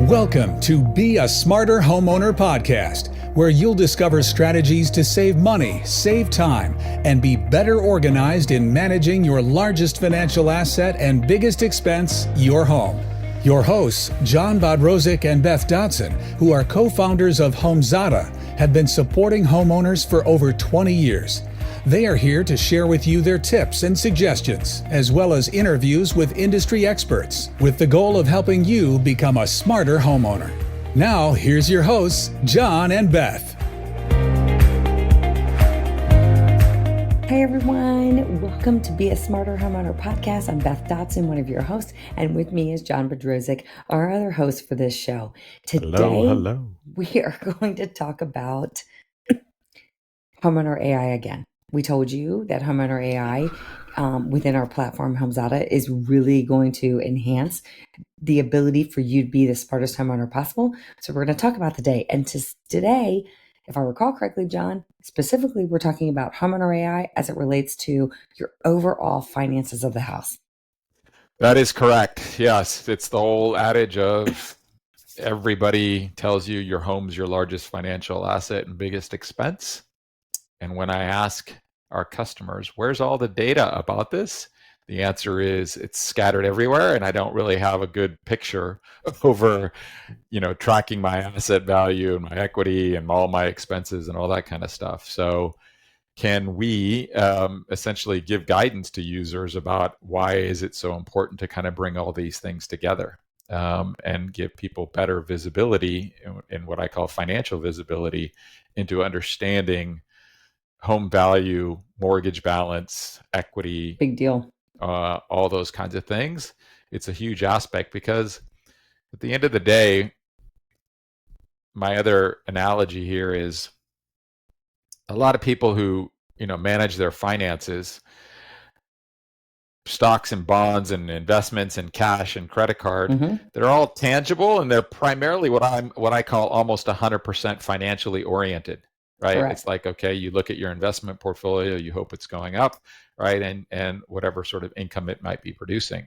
Welcome to Be a Smarter Homeowner podcast, where you'll discover strategies to save money, save time, and be better organized in managing your largest financial asset and biggest expense, your home. Your hosts, John Bodrozic and Beth Dodson, who are co-founders of Homeowner, have been supporting homeowners for over 20 years. They are here to share with you their tips and suggestions, as well as interviews with industry experts, with the goal of helping you become a smarter homeowner. Now, here's your hosts, John and Beth. Hey everyone, welcome to Be a Smarter Homeowner podcast. I'm Beth Dodson, one of your hosts, and with me is John Bodrozic, our other host for this show. Today, we are going to talk about Homeowner AI again. We told you that Homeowner AI within our platform, Homeowner, is really going to enhance the ability for you to be the smartest homeowner possible. So we're going to talk about today. And today, if I recall correctly, John, specifically, we're talking about Homeowner AI as it relates to your overall finances of the house. That is correct. Yes, it's the whole adage of everybody tells you your home's your largest financial asset and biggest expense. And when I ask our customers, where's all the data about this? The answer is it's scattered everywhere, and I don't really have a good picture over, tracking my asset value and my equity and all my expenses and all that kind of stuff. So can we essentially give guidance to users about why is it so important to kind of bring all these things together and give people better visibility in what I call financial visibility into understanding home value, mortgage balance, equity, big deal, all those kinds of things. It's a huge aspect because at the end of the day, my other analogy here is a lot of people who, manage their finances, stocks and bonds and investments and cash and credit card, they're all tangible, and they're primarily what I call almost 100% financially oriented. Right. Correct. It's like, okay, you look at your investment portfolio, you hope it's going up, right? And whatever sort of income it might be producing.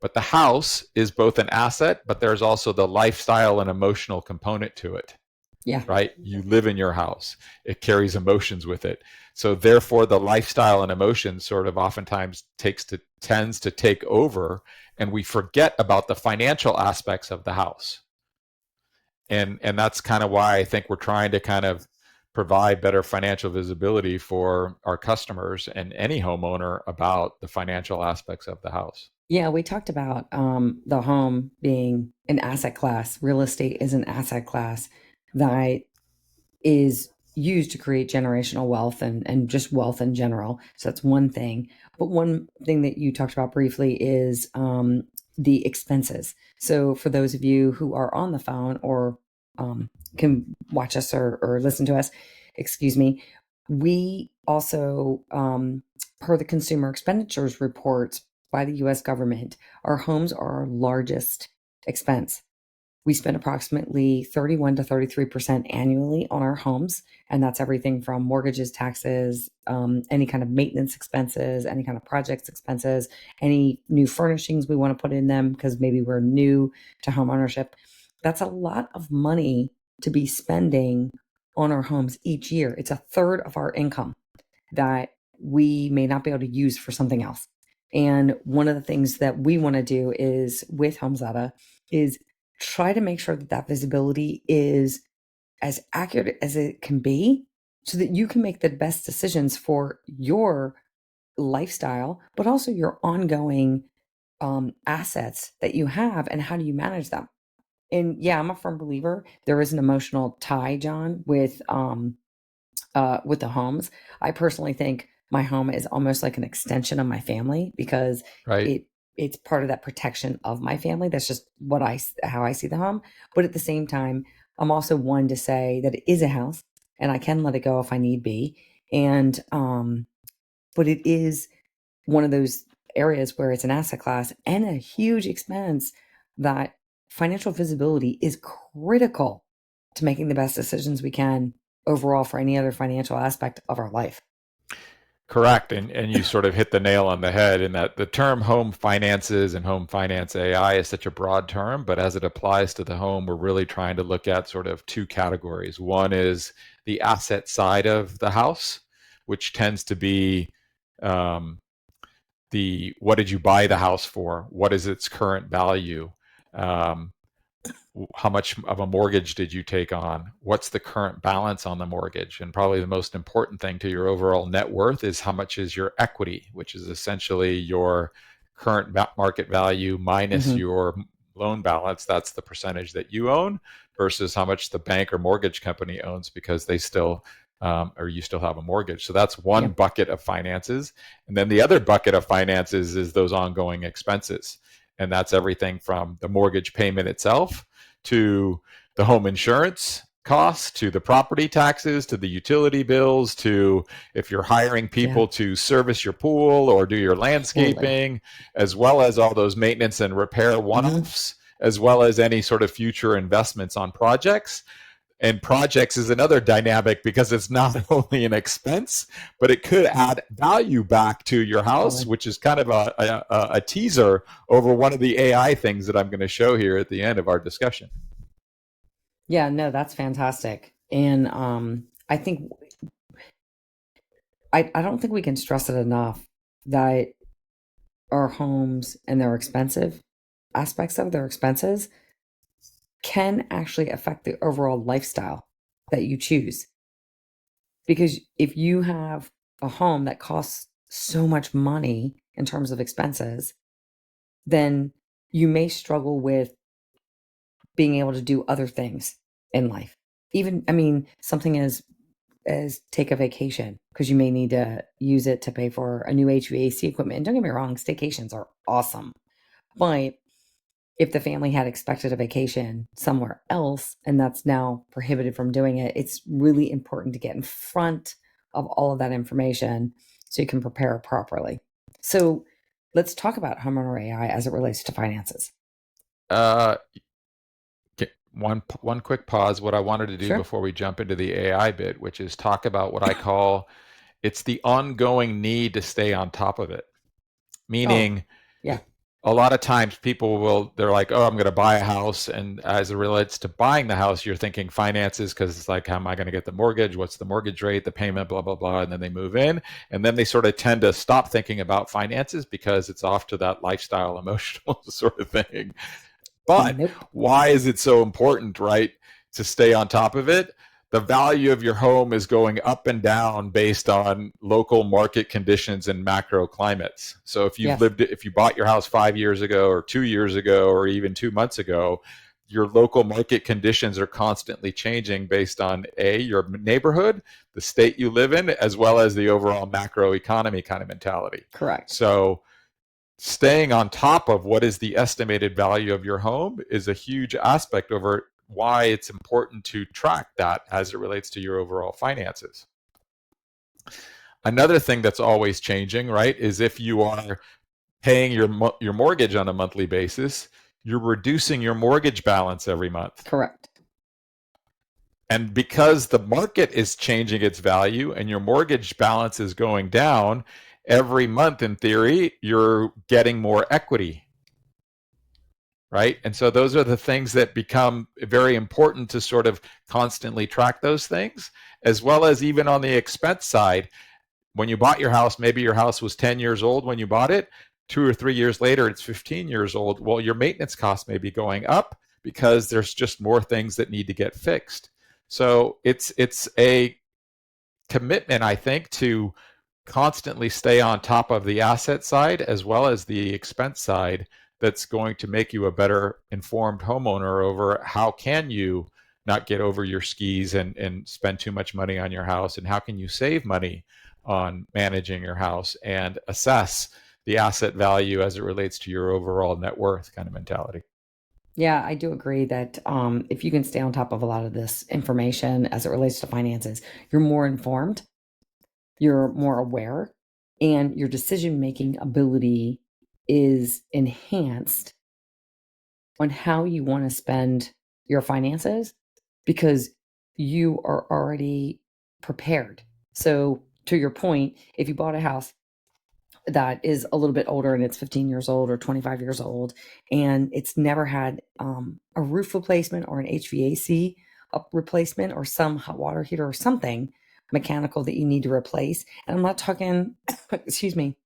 But the house is both an asset, but there's also the lifestyle and emotional component to it. Yeah. Right. You live in your house. It carries emotions with it. So therefore the lifestyle and emotions sort of oftentimes tends to take over, and we forget about the financial aspects of the house. And that's kind of why I think we're trying to kind of provide better financial visibility for our customers and any homeowner about the financial aspects of the house. Yeah, we talked about the home being an asset class. Real estate is an asset class that is used to create generational wealth and just wealth in general. So that's one thing. But one thing that you talked about briefly is the expenses. So for those of you who are on the phone or can watch us or listen to us, we also, per the Consumer Expenditures Reports by the U.S. government, our homes are our largest expense. We spend approximately 31 to 33% annually on our homes, and that's everything from mortgages, taxes, any kind of maintenance expenses, any kind of projects expenses, any new furnishings we want to put in them because maybe we're new to home ownership. That's a lot of money to be spending on our homes each year. It's a third of our income that we may not be able to use for something else. And one of the things that we want to do is with Homeowner is try to make sure that visibility is as accurate as it can be so that you can make the best decisions for your lifestyle, but also your ongoing assets that you have and how do you manage them. And yeah, I'm a firm believer there is an emotional tie, John, with the homes. I personally think my home is almost like an extension of my family because it's part of that protection of my family. That's just how I see the home. But at the same time, I'm also one to say that it is a house and I can let it go if I need be. And but it is one of those areas where it's an asset class and a huge expense that financial visibility is critical to making the best decisions we can overall for any other financial aspect of our life. Correct. And you sort of hit the nail on the head in that the term home finances and home finance AI is such a broad term, but as it applies to the home, we're really trying to look at sort of two categories. One is the asset side of the house, which tends to be the what did you buy the house for? What is its current value? Um, how much of a mortgage did you take on? What's the current balance on the mortgage? And probably the most important thing to your overall net worth is how much is your equity, which is essentially your current market value minus your loan balance. That's the percentage that you own versus how much the bank or mortgage company owns because they still or you still have a mortgage. So that's one bucket of finances. And then the other bucket of finances is those ongoing expenses. And that's everything from the mortgage payment itself to the home insurance costs, to the property taxes, to the utility bills, to if you're hiring people to service your pool or do your landscaping, as well as all those maintenance and repair one-offs, as well as any sort of future investments on projects. And projects is another dynamic because it's not only an expense, but it could add value back to your house, which is kind of a teaser over one of the AI things that I'm going to show here at the end of our discussion. Yeah, no, that's fantastic. And I think, I don't think we can stress it enough that our homes and their expensive aspects of their expenses can actually affect the overall lifestyle that you choose. Because if you have a home that costs so much money in terms of expenses, then you may struggle with being able to do other things in life. Even, I mean, something as take a vacation, because you may need to use it to pay for a new HVAC equipment. And don't get me wrong, staycations are awesome. But if the family had expected a vacation somewhere else and that's now prohibited from doing it, it's really important to get in front of all of that information so you can prepare properly. So let's talk about Homeowner AI as it relates to finances. One quick pause. What I wanted to do before we jump into the AI bit, which is talk about what I call it's the ongoing need to stay on top of it. Meaning, a lot of times people they're like, oh, I'm going to buy a house. And as it relates to buying the house, you're thinking finances because it's like, how am I going to get the mortgage? What's the mortgage rate, the payment, blah, blah, blah. And then they move in. And then they sort of tend to stop thinking about finances because it's off to that lifestyle, emotional sort of thing. But why is it so important, right, to stay on top of it? The value of your home is going up and down based on local market conditions and macro climates. So if you bought your house 5 years ago or 2 years ago or even 2 months ago, your local market conditions are constantly changing based on your neighborhood, the state you live in, as well as the overall macro economy kind of mentality. Correct. So staying on top of what is the estimated value of your home is a huge aspect over why it's important to track that as it relates to your overall finances. Another thing that's always changing, right, is if you are paying your mortgage on a monthly basis, you're reducing your mortgage balance every month. Correct. And because the market is changing its value and your mortgage balance is going down, every month, in theory, you're getting more equity. Right? And so those are the things that become very important to sort of constantly track those things, as well as even on the expense side. When you bought your house, maybe your house was 10 years old when you bought it. 2 or 3 years later, it's 15 years old. Well, your maintenance costs may be going up because there's just more things that need to get fixed. So it's a commitment, I think, to constantly stay on top of the asset side as well as the expense side that's going to make you a better informed homeowner over how can you not get over your skis and spend too much money on your house, and how can you save money on managing your house and assess the asset value as it relates to your overall net worth kind of mentality. Yeah, I do agree that if you can stay on top of a lot of this information as it relates to finances, you're more informed, you're more aware, and your decision-making ability is enhanced on how you want to spend your finances because you are already prepared. So to your point, if you bought a house that is a little bit older and it's 15 years old or 25 years old, and it's never had a roof replacement or an HVAC replacement or some hot water heater or something mechanical that you need to replace. And I'm not talking, excuse me,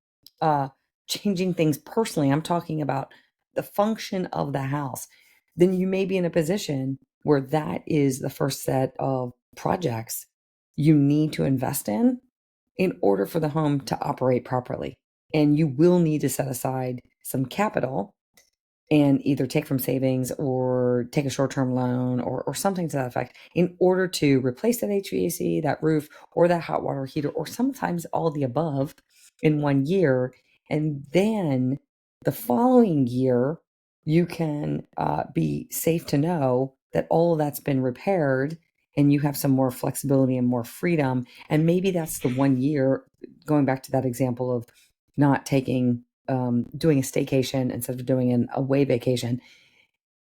changing things personally. I'm talking about the function of the house. Then you may be in a position where that is the first set of projects you need to invest in order for the home to operate properly. And you will need to set aside some capital and either take from savings or take a short-term loan or something to that effect in order to replace that HVAC, that roof, or that hot water heater, or sometimes all the above in 1 year. And then the following year, you can be safe to know that all of that's been repaired and you have some more flexibility and more freedom. And maybe that's the 1 year, going back to that example of not taking doing a staycation instead of doing an away vacation,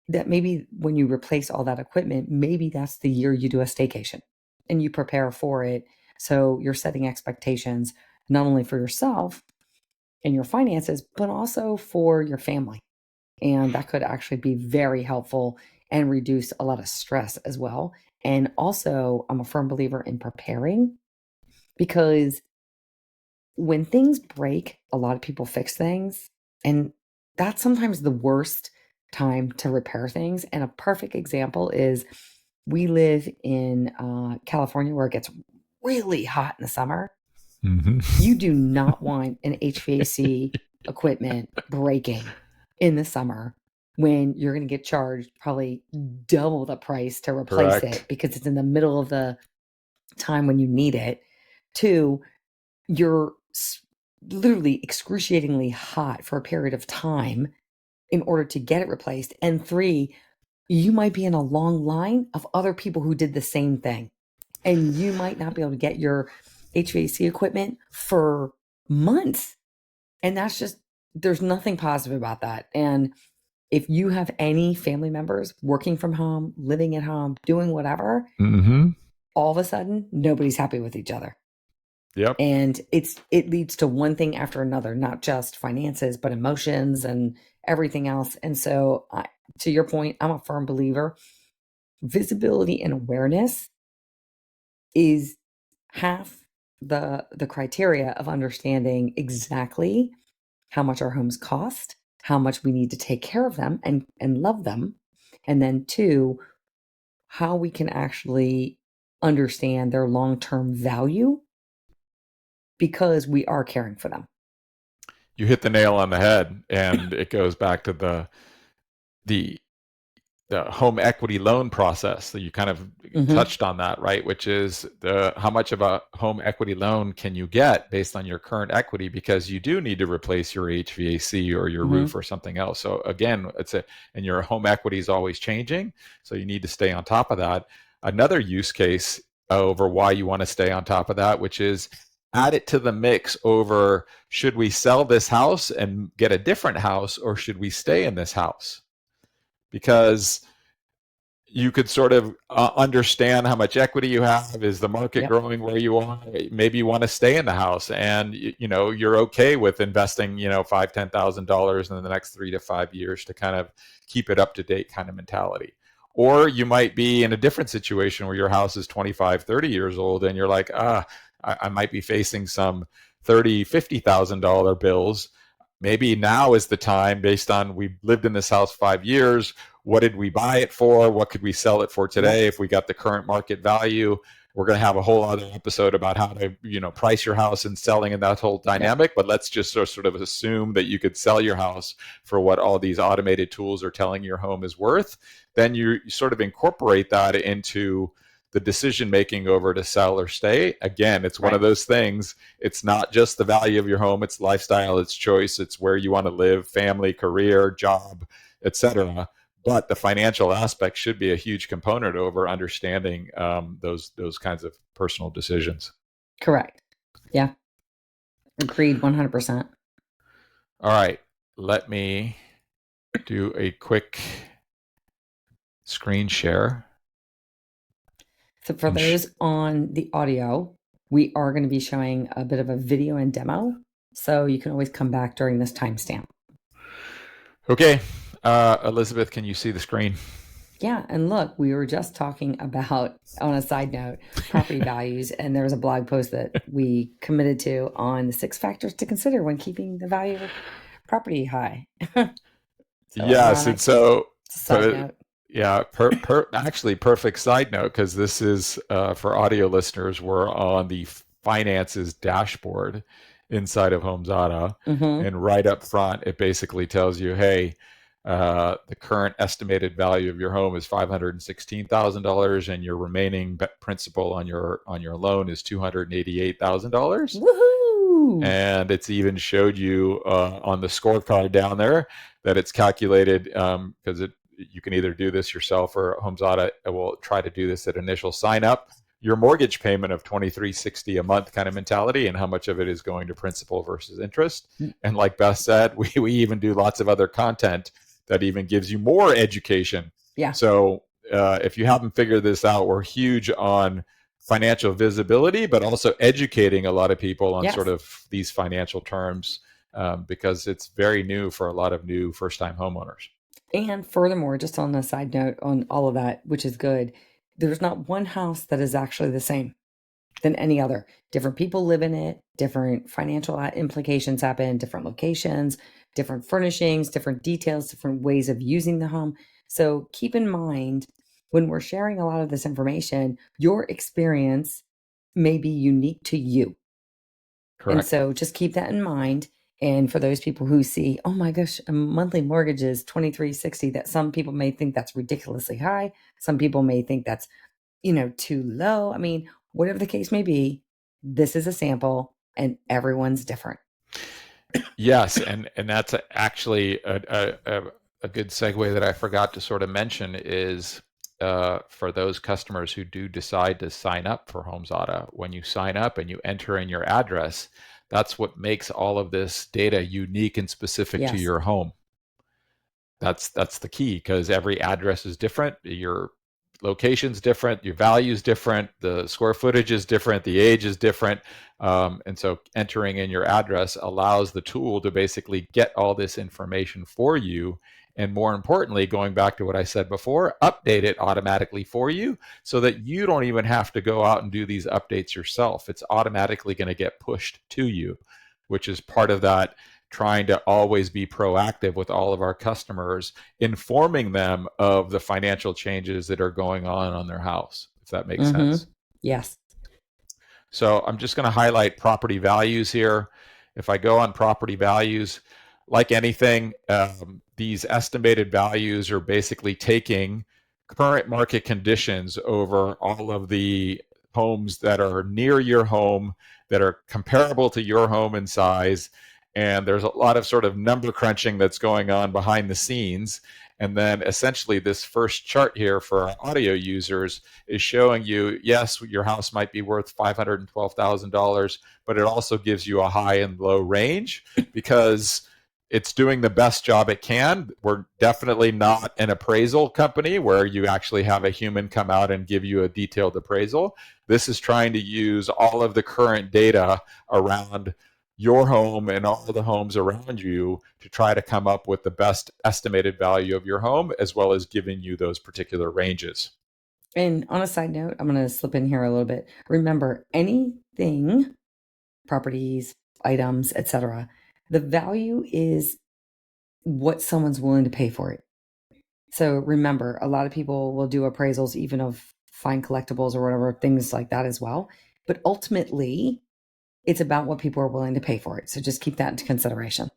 that maybe when you replace all that equipment, maybe that's the year you do a staycation and you prepare for it. So you're setting expectations not only for yourself and your finances, but also for your family. And that could actually be very helpful and reduce a lot of stress as well. And also, I'm a firm believer in preparing, because when things break, a lot of people fix things, and that's sometimes the worst time to repair things. And a perfect example is we live in California, where it gets really hot in the summer. Mm-hmm. You do not want an HVAC equipment breaking in the summer when you're going to get charged probably double the price to replace Correct. it because it's in the middle of the time when you need it. Two, you're literally excruciatingly hot for a period of time in order to get it replaced. And three, you might be in a long line of other people who did the same thing. And you might not be able to get your HVAC equipment for months. And that's just, there's nothing positive about that. And if you have any family members working from home, living at home, doing whatever, Mm-hmm. all of a sudden, nobody's happy with each other. Yep. And it leads to one thing after another, not just finances, but emotions and everything else. And so to your point, I'm a firm believer. Visibility and awareness is half the criteria of understanding exactly how much our homes cost, how much we need to take care of them and love them. And then two, how we can actually understand their long-term value, because we are caring for them. You hit the nail on the head, and it goes back to the home equity loan process that you kind of touched on that, right? Which is how much of a home equity loan can you get based on your current equity, because you do need to replace your HVAC or your roof or something else. So again, and your home equity is always changing, so you need to stay on top of that. Another use case over why you want to stay on top of that, which is add it to the mix over, should we sell this house and get a different house, or should we stay in this house? Because you could sort of understand how much equity you have. Is the market growing where you are? Maybe you want to stay in the house, and you're okay with investing $5,000-$10,000 in the next 3 to 5 years to kind of keep it up to date kind of mentality. Or you might be in a different situation where your house is 25-30 years old and you're like, I might be facing some $30,000-$50,000 bills. Maybe now is the time, based on we've lived in this house 5 years. What did we buy it for? What could we sell it for today if we got the current market value? We're going to have a whole other episode about how to, price your house and selling and that whole dynamic. But let's just sort of assume that you could sell your house for what all these automated tools are telling your home is worth. Then you sort of incorporate that into the decision making over to sell or stay. Again, it's one of those things. It's not just the value of your home, it's lifestyle, it's choice, it's where you want to live, family, career, job, etc. But the financial aspect should be a huge component over understanding those kinds of personal decisions. Correct. Yeah. Agreed 100%. All right. Let me do a quick screen share. So for those on the audio, We are going to be showing a bit of a video and demo, so you can always come back during this timestamp. Okay, Elizabeth, can you see the screen? Yeah, and look, we were just talking about, on a side note, property values, and there was a blog post that we committed to on the 6 factors to consider when keeping the value of property high. Yes, and so, side note. Yeah, actually perfect side note, because this is for audio listeners, we're on the finances dashboard inside of Homes Auto, and right up front, it basically tells you, hey, the current estimated value of your home is $516,000, and your remaining principal on your loan is $288,000. Woohoo! And it's even showed you on the scorecard down there that it's calculated, because you can either do this yourself or Homes Auto will try to do this at initial sign up. Your mortgage payment of $2,360 a month kind of mentality, and how much of it is going to principal versus interest. And like Beth said, we even do lots of other content that even gives you more education. Yeah. So if you haven't figured this out, we're huge on financial visibility, but also educating a lot of people on sort of these financial terms, because it's very new for a lot of new first-time homeowners. And furthermore, just on a side note on all of that, which is good, there's not one house that is actually the same than any other. Different people live in it, different financial implications happen, different locations, different furnishings, different details, different ways of using the home. So keep in mind, when we're sharing a lot of this information, your experience may be unique to you. Correct. And so just keep that in mind. And for those people who see, oh my gosh, a monthly mortgage is $2,360, that some people may think that's ridiculously high. Some people may think that's, too low. I mean, whatever the case may be, this is a sample and everyone's different. Yes, and that's actually a good segue that I forgot to sort of mention is for those customers who do decide to sign up for Homes Auto. When you sign up and you enter in your address, that's what makes all of this data unique and specific to your home. That's the key, because every address is different. Your location's different, your value's different, the square footage is different, the age is different. And so entering in your address allows the tool to basically get all this information for you. And more importantly, going back to what I said before, update it automatically for you so that you don't even have to go out and do these updates yourself. It's automatically going to get pushed to you, which is part of that trying to always be proactive with all of our customers, informing them of the financial changes that are going on their house, if that makes sense. Yes. So I'm just going to highlight property values here. If I go on property values, like anything, these estimated values are basically taking current market conditions over all of the homes that are near your home, that are comparable to your home in size. And there's a lot of sort of number crunching that's going on behind the scenes. And then essentially this first chart here for our audio users is showing you, yes, your house might be worth $512,000, but it also gives you a high and low range because it's doing the best job it can. We're definitely not an appraisal company where you actually have a human come out and give you a detailed appraisal. This is trying to use all of the current data around your home and all the homes around you to try to come up with the best estimated value of your home, as well as giving you those particular ranges. And on a side note, I'm going to slip in here a little bit. Remember, anything, properties, items, etc., the value is what someone's willing to pay for it. So remember, a lot of people will do appraisals even of fine collectibles or whatever, things like that as well. But ultimately, it's about what people are willing to pay for it. So just keep that into consideration.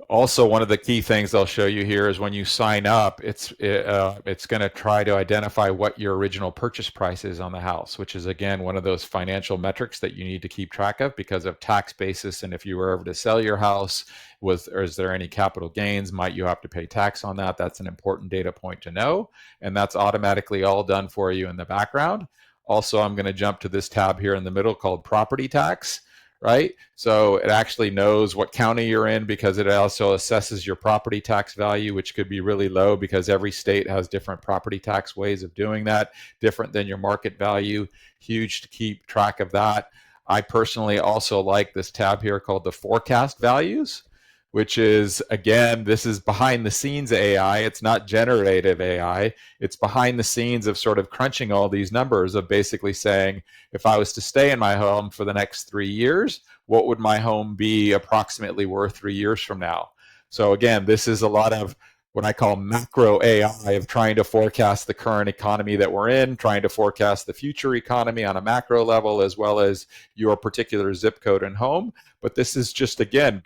Also, one of the key things I'll show you here is when you sign up, it's going to try to identify what your original purchase price is on the house, which is, again, one of those financial metrics that you need to keep track of because of tax basis. And if you were ever to sell your house, is there any capital gains? Might you have to pay tax on that? That's an important data point to know. And that's automatically all done for you in the background. Also, I'm going to jump to this tab here in the middle called property tax. right? So it actually knows what county you're in because it also assesses your property tax value, which could be really low because every state has different property tax ways of doing that, different than your market value. Huge to keep track of that. I personally also like this tab here called the forecast values, which is, again, this is behind the scenes AI. It's not generative AI. It's behind the scenes of sort of crunching all these numbers of basically saying, if I was to stay in my home for the next 3 years, what would my home be approximately worth 3 years from now? So again, this is a lot of what I call macro AI of trying to forecast the current economy that we're in, trying to forecast the future economy on a macro level, as well as your particular zip code and home. But this is just, again,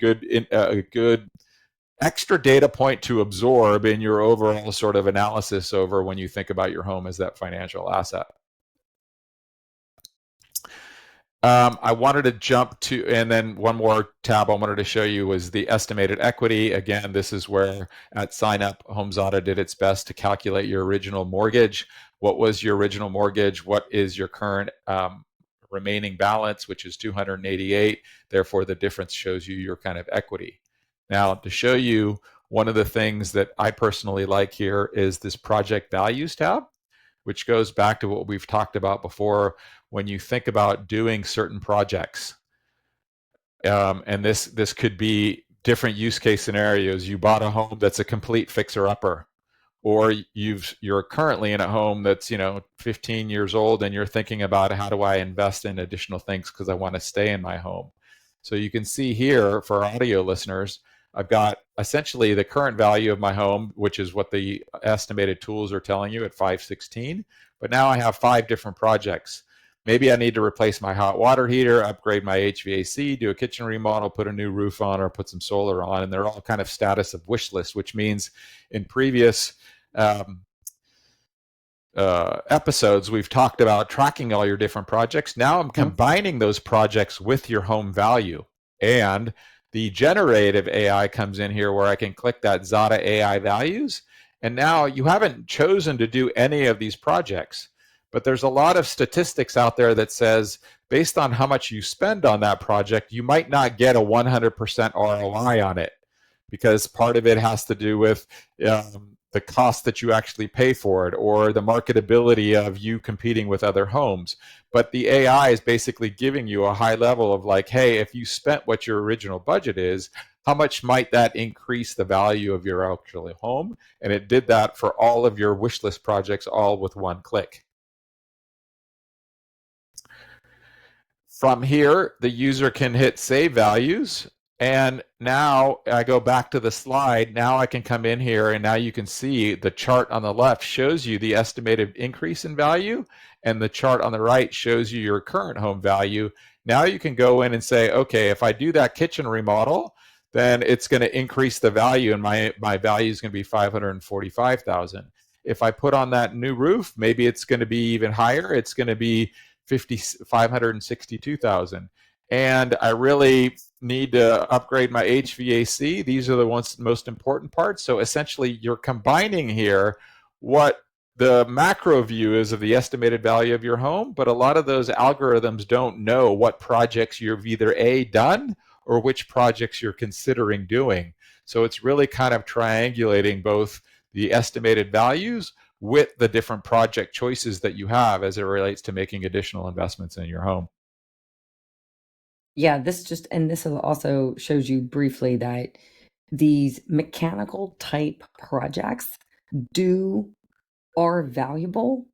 a good extra data point to absorb in your overall sort of analysis over when you think about your home as that financial asset. I wanted to jump to, and then one more tab I wanted to show you was the estimated equity. Again, this is where at sign up, Homes Auto did its best to calculate your original mortgage. What was your original mortgage? What is your current remaining balance, which is 288. Therefore, the difference shows you your kind of equity. Now, to show you one of the things that I personally like here is this project values tab, which goes back to what we've talked about before when you think about doing certain projects. And this could be different use case scenarios. You bought a home that's a complete fixer-upper, or you're currently in a home that's 15 years old and you're thinking about, how do I invest in additional things because I want to stay in my home. So you can see here for our audio listeners, I've got essentially the current value of my home, which is what the estimated tools are telling you at 516. But now I have 5 different projects. Maybe I need to replace my hot water heater, upgrade my HVAC, do a kitchen remodel, put a new roof on, or put some solar on. And they're all kind of status of wish list, which means in previous episodes, we've talked about tracking all your different projects. Now I'm combining those projects with your home value. And the generative AI comes in here where I can click that Zada AI values. And now you haven't chosen to do any of these projects. But there's a lot of statistics out there that says, based on how much you spend on that project, you might not get a 100% ROI on it, because part of it has to do with the cost that you actually pay for it, or the marketability of you competing with other homes. But the AI is basically giving you a high level of like, hey, if you spent what your original budget is, how much might that increase the value of your actual home? And it did that for all of your wish list projects, all with one click. From here, the user can hit save values. And now I go back to the slide. Now I can come in here, and now you can see the chart on the left shows you the estimated increase in value, and the chart on the right shows you your current home value. Now you can go in and say, okay, if I do that kitchen remodel, then it's going to increase the value, and my value is going to be $545,000. If I put on that new roof, maybe it's going to be even higher. It's going to be $562,000. And I really need to upgrade my HVAC. These are the most important parts. So essentially, you're combining here what the macro view is of the estimated value of your home, but a lot of those algorithms don't know what projects you've either A, done, or which projects you're considering doing. So it's really kind of triangulating both the estimated values with the different project choices that you have as it relates to making additional investments in your home. Yeah, this also shows you briefly that these mechanical type projects are valuable,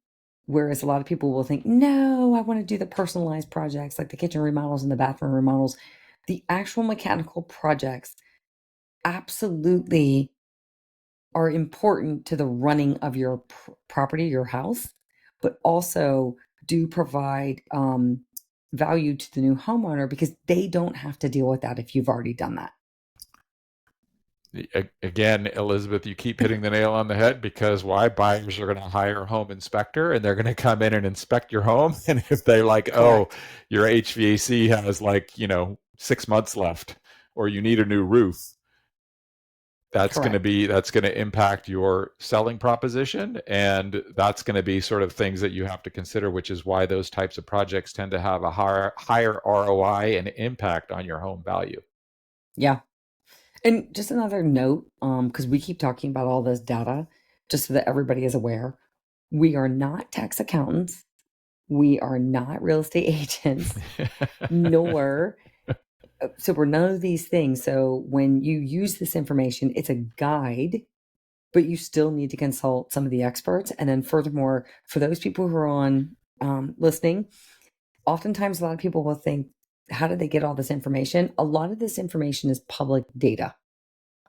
whereas a lot of people will think, no, I want to do the personalized projects like the kitchen remodels and the bathroom remodels. The actual mechanical projects absolutely are important to the running of your property, your house, but also do provide value to the new homeowner because they don't have to deal with that if you've already done that. Again, Elizabeth, you keep hitting the nail on the head, because why? Buyers are going to hire a home inspector, and they're going to come in and inspect your home. And if they're like, correct, oh, your HVAC has 6 months left, or you need a new roof, that's going to Correct. impact your selling proposition, and that's going to be sort of things that you have to consider, which is why those types of projects tend to have a higher ROI and impact on your home value. Yeah. And just another note, because we keep talking about all this data, just so that everybody is aware, we are not tax accountants. We are not real estate agents, nor so we're none of these things. So when you use this information, it's a guide, but you still need to consult some of the experts. And then furthermore, for those people who are on listening, oftentimes a lot of people will think, how did they get all this information? A lot of this information is public data.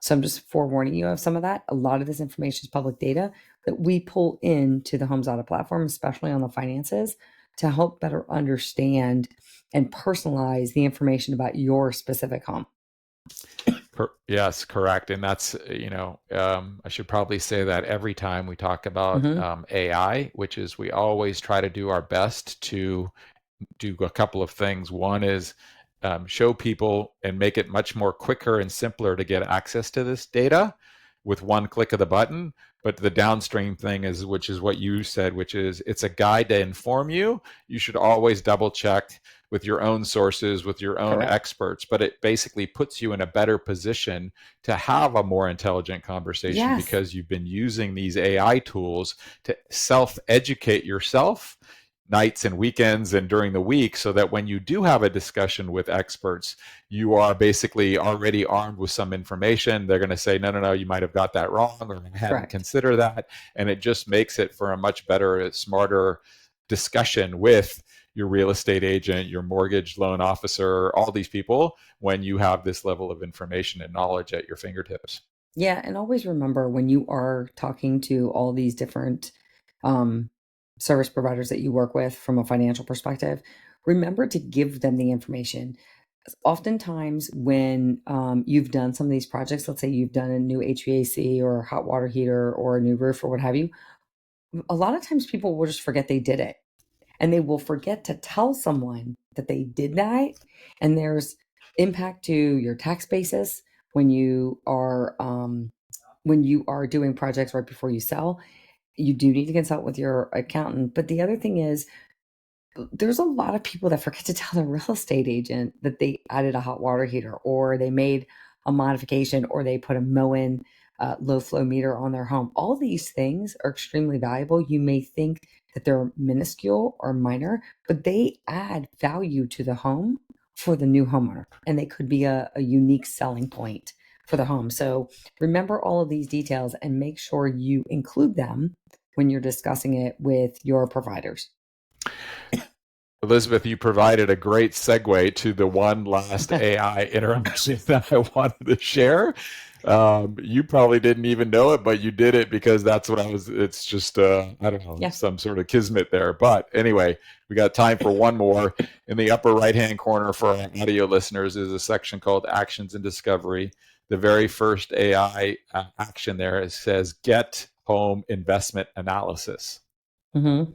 So I'm just forewarning you of some of that. A lot of this information is public data that we pull into the Homes Audit platform, especially on the finances, to help better understand and personalize the information about your specific home. Yes, correct. And that's, I should probably say that every time we talk about AI, which is we always try to do our best to do a couple of things. One is show people and make it much more quicker and simpler to get access to this data with one click of the button. But the downstream thing is, which is what you said, which is it's a guide to inform you. You should always double check with your own sources, with your own Correct. experts, but it basically puts you in a better position to have a more intelligent conversation Yes. because you've been using these AI tools to self-educate yourself nights and weekends and during the week, so that when you do have a discussion with experts, you are basically already armed with some information. They're going to say, no, you might have got that wrong, or I hadn't Correct. considered that. And it just makes it for a much better, smarter discussion with your real estate agent, your mortgage loan officer, all these people, when you have this level of information and knowledge at your fingertips. Yeah. And always remember, when you are talking to all these different service providers that you work with from a financial perspective, remember to give them the information. Oftentimes when you've done some of these projects, let's say you've done a new HVAC or hot water heater or a new roof or what have you, a lot of times people will just forget they did it, and they will forget to tell someone that they did that. And there's impact to your tax basis when you are doing projects right before you sell. You do need to consult with your accountant. But the other thing is, there's a lot of people that forget to tell their real estate agent that they added a hot water heater, or they made a modification, or they put a Moen low flow meter on their home. All these things are extremely valuable. You may think that they're minuscule or minor, but they add value to the home for the new homeowner, and they could be a unique selling point for the home. So remember all of these details and make sure you include them when you're discussing it with your providers. Elizabeth, you provided a great segue to the one last AI interaction that I wanted to share. You probably didn't even know it, but you did it because that's what it's just, I don't know, some sort of kismet there. But anyway, we got time for one more. In the upper right-hand corner for our audio listeners is a section called Actions and Discovery. The very first AI action there, it says, get home investment analysis. Mm-hmm.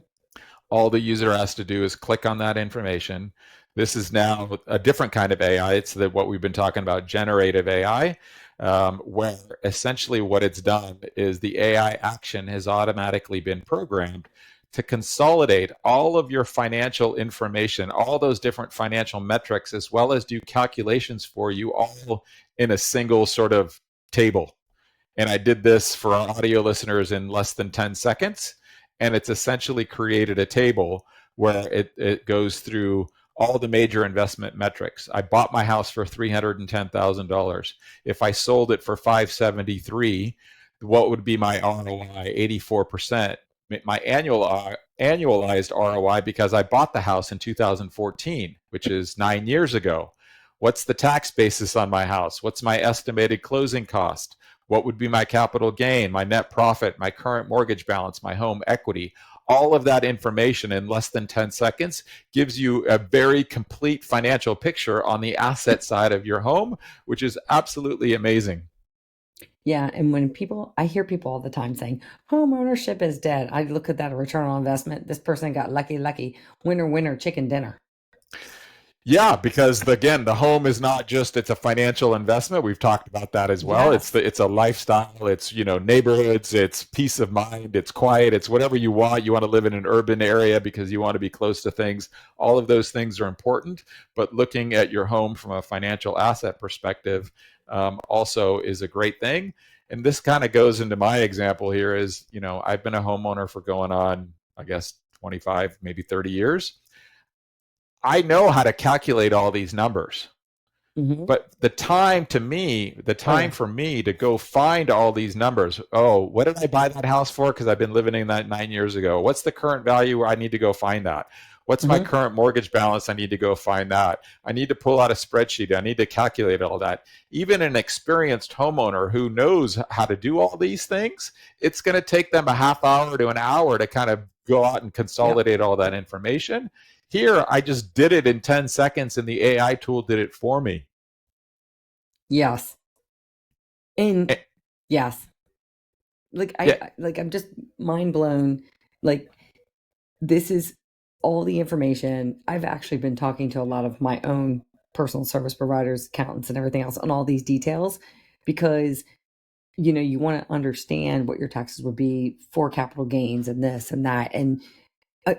All the user has to do is click on that information. This is now a different kind of AI. It's what we've been talking about, generative AI, where essentially what it's done is the AI action has automatically been programmed to consolidate all of your financial information, all those different financial metrics, as well as do calculations for you all in a single sort of table. And I did this for our audio listeners in less than 10 seconds. And it's essentially created a table where it goes through all the major investment metrics. I bought my house for $310,000. If I sold it for $573,000, what would be my ROI? 84%. My annualized ROI, because I bought the house in 2014, which is 9 years ago. What's the tax basis on my house? What's my estimated closing cost? What would be my capital gain, my net profit, my current mortgage balance, my home equity? All of that information in less than 10 seconds gives you a very complete financial picture on the asset side of your home, which is absolutely amazing. Yeah. And when I hear people all the time saying, home ownership is dead. I look at that return on investment. This person got lucky, winner, chicken dinner. Yeah, because again, the home is not just, it's a financial investment. We've talked about that as well. Yes. It's a lifestyle. It's, neighborhoods, it's peace of mind, it's quiet, it's whatever you want. You want to live in an urban area because you want to be close to things. All of those things are important, but looking at your home from a financial asset perspective also is a great thing. And this kind of goes into my example here is, I've been a homeowner for going on, I guess, 25, maybe 30 years. I know how to calculate all these numbers. Hmm. But the time Oh, yeah. for me to go find all these numbers, oh, what did I buy that house for? Because I've been living in that 9 years ago. What's the current value? I need to go find that. What's my Hmm. current mortgage balance? I need to go find that. I need to pull out a spreadsheet. I need to calculate all that. Even an experienced homeowner who knows how to do all these things, it's going to take them a half hour to an hour to kind of go out and Yep. consolidate all that information. Here, I just did it in 10 seconds and the AI tool did it for me. Yes. And Eh, yes, like Yeah, I'm just mind blown. Like, this is all the information. I've actually been talking to a lot of my own personal service providers, accountants, and everything else on all these details because you want to understand what your taxes would be for capital gains and this and that, uh,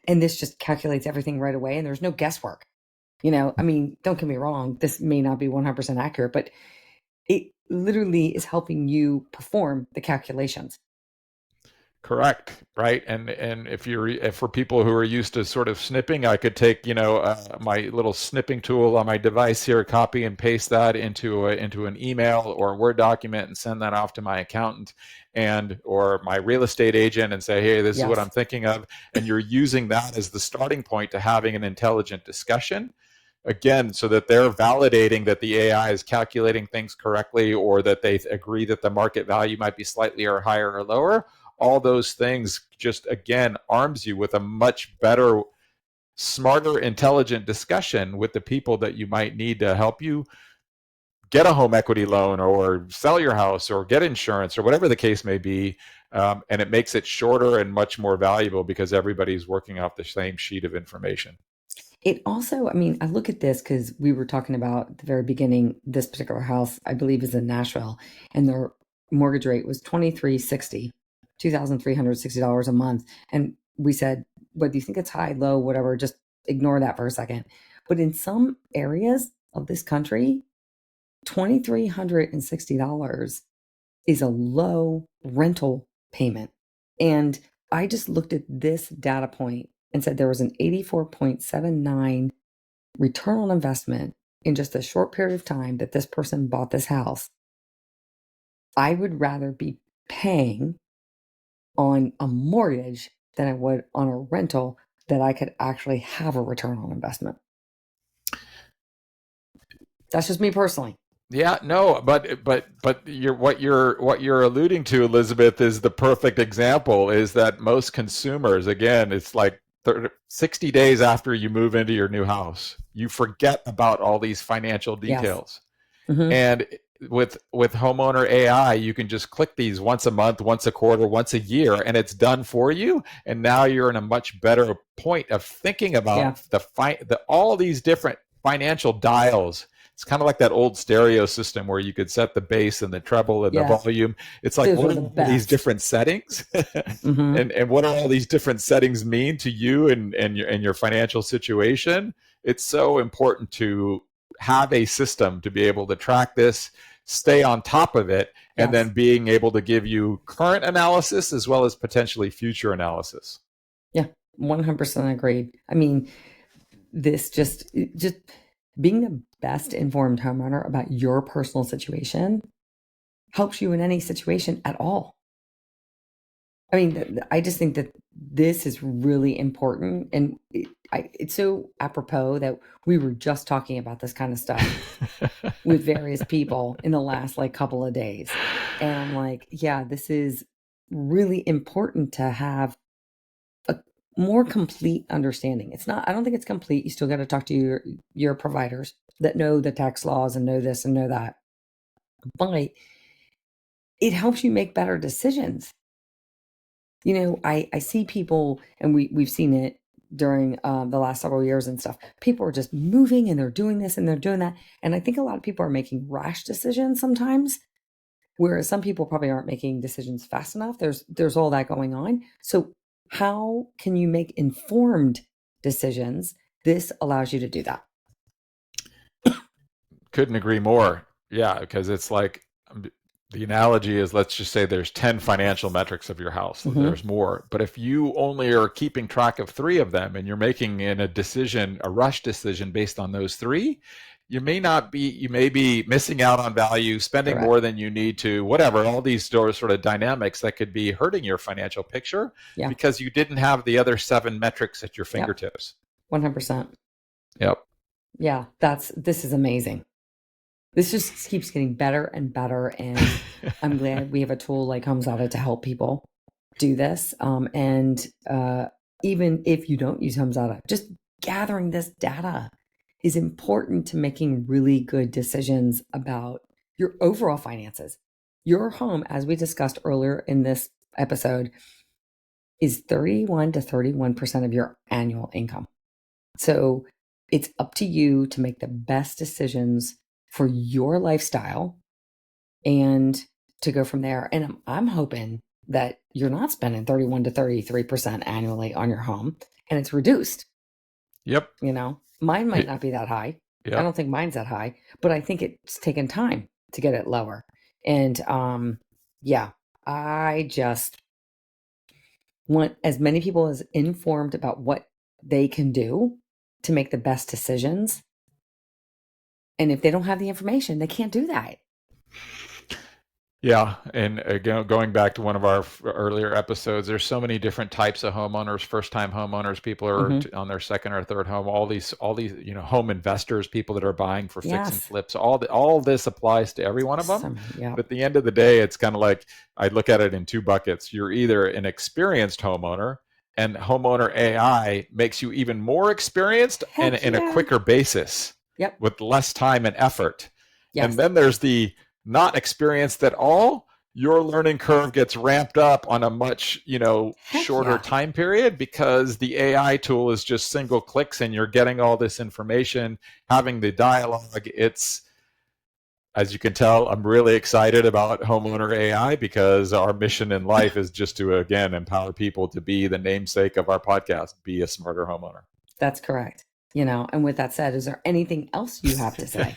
and this just calculates everything right away, and there's no guesswork. I mean, don't get me wrong, this may not be 100% accurate, but it literally is helping you perform the calculations. correct, right? And if for people who are used to sort of snipping, I could take my little snipping tool on my device here, copy and paste that into an email or a Word document, and send that off to my accountant and or my real estate agent, and say, hey, this is what Yes. I'm thinking of, and you're using that as the starting point to having an intelligent discussion. Again, so that they're validating that the AI is calculating things correctly, or that they agree that the market value might be slightly or higher or lower. All those things just, again, arms you with a much better, smarter, intelligent discussion with the people that you might need to help you get a home equity loan or sell your house or get insurance or whatever the case may be. And it makes it shorter and much more valuable because everybody's working off the same sheet of information. It also, I mean, I look at this because we were talking about at the very beginning, this particular house, I believe, is in Nashville, and their mortgage rate was 2360, $2,360 a month. And we said, what do you think it's high, low, whatever? Just ignore that for a second. But in some areas of this country, $2,360 is a low rental payment. And I just looked at this data point and said there was an 84.79 return on investment in just a short period of time that this person bought this house. I would rather be paying on a mortgage than I would on a rental that I could actually have a return on investment. That's just me personally. Yeah, no, but what you're alluding to, Elizabeth, is the perfect example. Is that most consumers, again, it's like 60 days after you move into your new house, you forget about all these financial Yes. details. Mm-hmm. And with Homeowner AI, you can just click these once a month, once a quarter, once a year, and it's done for you. And now you're in a much better point of thinking Yeah. about all these different financial dials. It's kind of like that old stereo system where you could set the bass and the treble and the Yes. volume. It's like, Those what were are the all these best. different settings? Mm-hmm. And what do all these different settings mean to you and your financial situation? It's so important to have a system to be able to track this, stay on top of it, and then Yes. being able to give you current analysis as well as potentially future analysis. Yeah. 100% agreed. I mean, this just being the best informed homeowner about your personal situation helps you in any situation at all. I mean, I just think that this is really important, and it's so apropos that we were just talking about this kind of stuff with various people in the last like couple of days, and I'm like, yeah, this is really important to have a more complete understanding. It's not, I don't think it's complete. You still got to talk to your providers that know the tax laws and know this and know that. But it helps you make better decisions. I see people, and we've seen it during the last several years and stuff. People are just moving and they're doing this and they're doing that. And I think a lot of people are making rash decisions sometimes, whereas some people probably aren't making decisions fast enough. There's all that going on. So how can you make informed decisions? This allows you to do that. Couldn't agree more. Yeah, because it's like the analogy is, let's just say there's 10 financial metrics of your house. Mm-hmm. There's more. But if you only are keeping track of 3 of them and you're making in a decision, a rush decision based on those 3, you may be missing out on value, spending Correct. more than you need to, whatever, all these sort of dynamics that could be hurting your financial picture because you didn't have the other 7 metrics at your fingertips. 100%. Yep. Yeah, this is amazing. This just keeps getting better and better. And I'm glad we have a tool like HomeZada to help people do this. And even if you don't use HomeZada, just gathering this data is important to making really good decisions about your overall finances. Your home, as we discussed earlier in this episode, is 31 to 31% of your annual income. So it's up to you to make the best decisions for your lifestyle and to go from there. And I'm hoping that you're not spending 31 to 33% annually on your home and it's reduced. Yep. Mine might not be that high. Yep. I don't think mine's that high, but I think it's taken time to get it lower. And I just want as many people as informed about what they can do to make the best decisions. And if they don't have the information, they can't do that. Yeah. And again, going back to one of our earlier episodes, there's so many different types of homeowners, first-time homeowners, people are on their second or third home, all these, home investors, people that are buying for fix and flips, all this applies to every one of them. But at the end of the day, it's kind of like, I look at it in 2 buckets. You're either an experienced homeowner, and Homeowner AI makes you even more experienced and in a quicker basis with less time and effort. Yes. And then there's the not experienced at all. Your learning curve gets ramped up on a much, shorter time period because the AI tool is just single clicks and you're getting all this information, having the dialogue. It's, as you can tell, I'm really excited about Homeowner AI because our mission in life is just to, again, empower people to be the namesake of our podcast, be a smarter homeowner. That's correct. And with that said, is there anything else you have to say?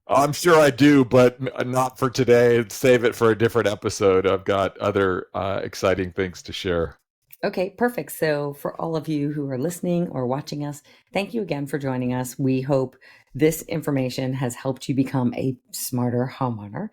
I'm sure I do, but not for today. Save it for a different episode. I've got other exciting things to share. Okay, perfect. So for all of you who are listening or watching us, thank you again for joining us. We hope this information has helped you become a smarter homeowner.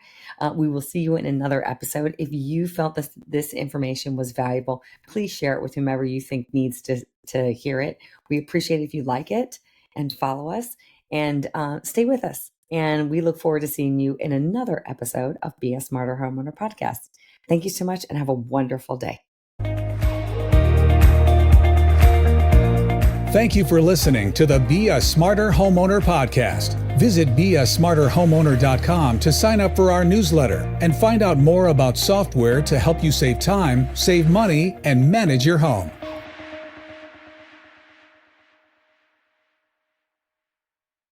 We will see you in another episode. If you felt this information was valuable, please share it with whomever you think needs to hear it. We appreciate if you like it and follow us and stay with us. And we look forward to seeing you in another episode of Be a Smarter Homeowner podcast. Thank you so much and have a wonderful day. Thank you for listening to the Be a Smarter Homeowner podcast. Visit beasmarterhomeowner.com to sign up for our newsletter and find out more about software to help you save time, save money, and manage your home.